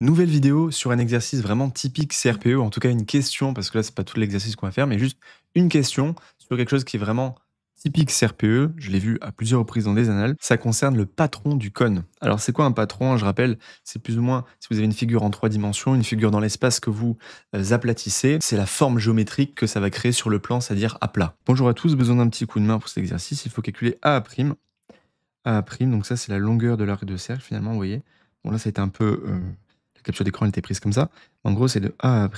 Nouvelle vidéo sur un exercice vraiment typique CRPE, en tout cas une question, parce que là, c'est pas tout l'exercice qu'on va faire, mais juste une question sur quelque chose qui est vraiment typique CRPE. Je l'ai vu à plusieurs reprises dans des annales. Ça concerne le patron du cône. Alors, c'est quoi un patron? Je rappelle, c'est plus ou moins, si vous avez une figure en 3 dimensions, une figure dans l'espace que vous aplatissez, c'est la forme géométrique que ça va créer sur le plan, c'est-à-dire à plat. Bonjour à tous, besoin d'un petit coup de main pour cet exercice. Il faut calculer A'. A', donc ça, c'est la longueur de l'arc de cercle, finalement, vous voyez. Bon, là, ça a été un peu... la capture d'écran, elle était prise comme ça. En gros, c'est de A à A'.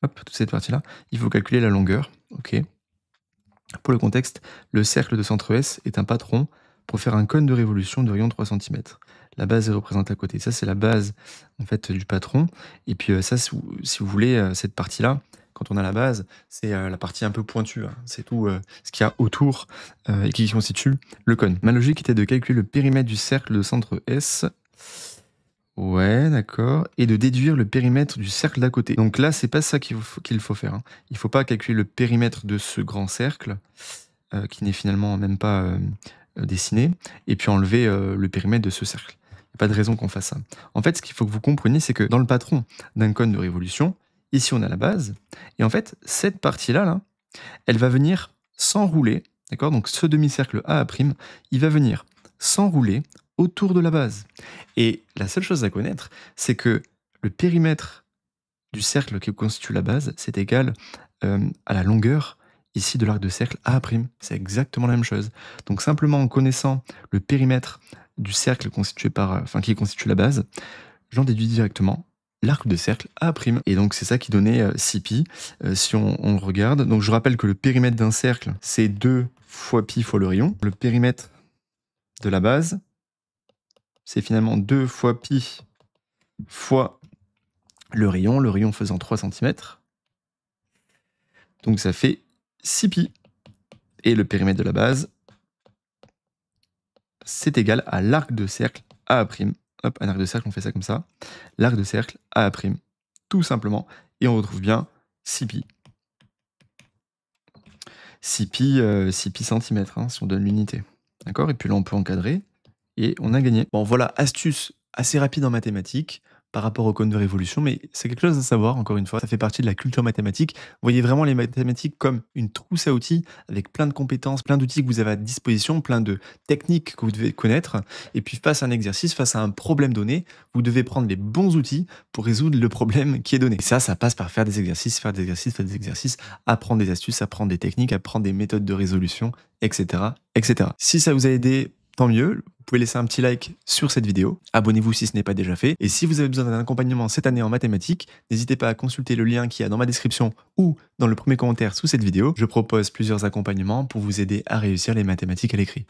Hop, toute cette partie-là. Il faut calculer la longueur. OK. Pour le contexte, le cercle de centre S est un patron pour faire un cône de révolution de rayon 3 cm. La base est représentée à côté. Ça, c'est la base, en fait, du patron. Et puis, ça, si vous voulez, cette partie-là, quand on a la base, c'est la partie un peu pointue, hein. C'est tout ce qu'il y a autour et qui constitue le cône. Ma logique était de calculer le périmètre du cercle de centre S. Ouais, d'accord. Et de déduire le périmètre du cercle d'à côté. Donc là, c'est pas ça qu'il faut faire, hein. Il faut pas calculer le périmètre de ce grand cercle, qui n'est finalement même pas dessiné, et puis enlever le périmètre de ce cercle. Il n'y a pas de raison qu'on fasse ça. En fait, ce qu'il faut que vous compreniez, c'est que dans le patron d'un cône de révolution, ici on a la base, et en fait, cette partie-là, là, elle va venir s'enrouler, d'accord? Donc ce demi-cercle A', il va venir s'enrouler autour de la base. Et la seule chose à connaître, c'est que le périmètre du cercle qui constitue la base, c'est égal à la longueur ici de l'arc de cercle A'. C'est exactement la même chose. Donc simplement en connaissant le périmètre du cercle constitué par, qui constitue la base, j'en déduis directement l'arc de cercle A'. Et donc c'est ça qui donnait 6π si on regarde. Donc je rappelle que le périmètre d'un cercle, c'est 2 fois π fois le rayon. Le périmètre de la base, c'est finalement 2 fois π fois le rayon faisant 3 cm. Donc ça fait 6π. Et le périmètre de la base, c'est égal à l'arc de cercle A'. Hop, un arc de cercle, on fait ça comme ça. L'arc de cercle A', tout simplement. Et on retrouve bien 6π. 6π centimètres, hein, si on donne l'unité. D'accord? Et puis là, on peut encadrer. Et on a gagné. Bon, voilà, astuce assez rapide en mathématiques par rapport au cône de révolution, mais c'est quelque chose à savoir, encore une fois, ça fait partie de la culture mathématique. Voyez vraiment les mathématiques comme une trousse à outils, avec plein de compétences, plein d'outils que vous avez à disposition, plein de techniques que vous devez connaître, et puis face à un exercice, face à un problème donné, vous devez prendre les bons outils pour résoudre le problème qui est donné. Et ça passe par faire des exercices, faire des exercices, apprendre des astuces, apprendre des techniques, apprendre des méthodes de résolution, etc., etc. Si ça vous a aidé, tant mieux, vous pouvez laisser un petit like sur cette vidéo, abonnez-vous si ce n'est pas déjà fait, et si vous avez besoin d'un accompagnement cette année en mathématiques, n'hésitez pas à consulter le lien qu'il y a dans ma description ou dans le premier commentaire sous cette vidéo. Je propose plusieurs accompagnements pour vous aider à réussir les mathématiques à l'écrit.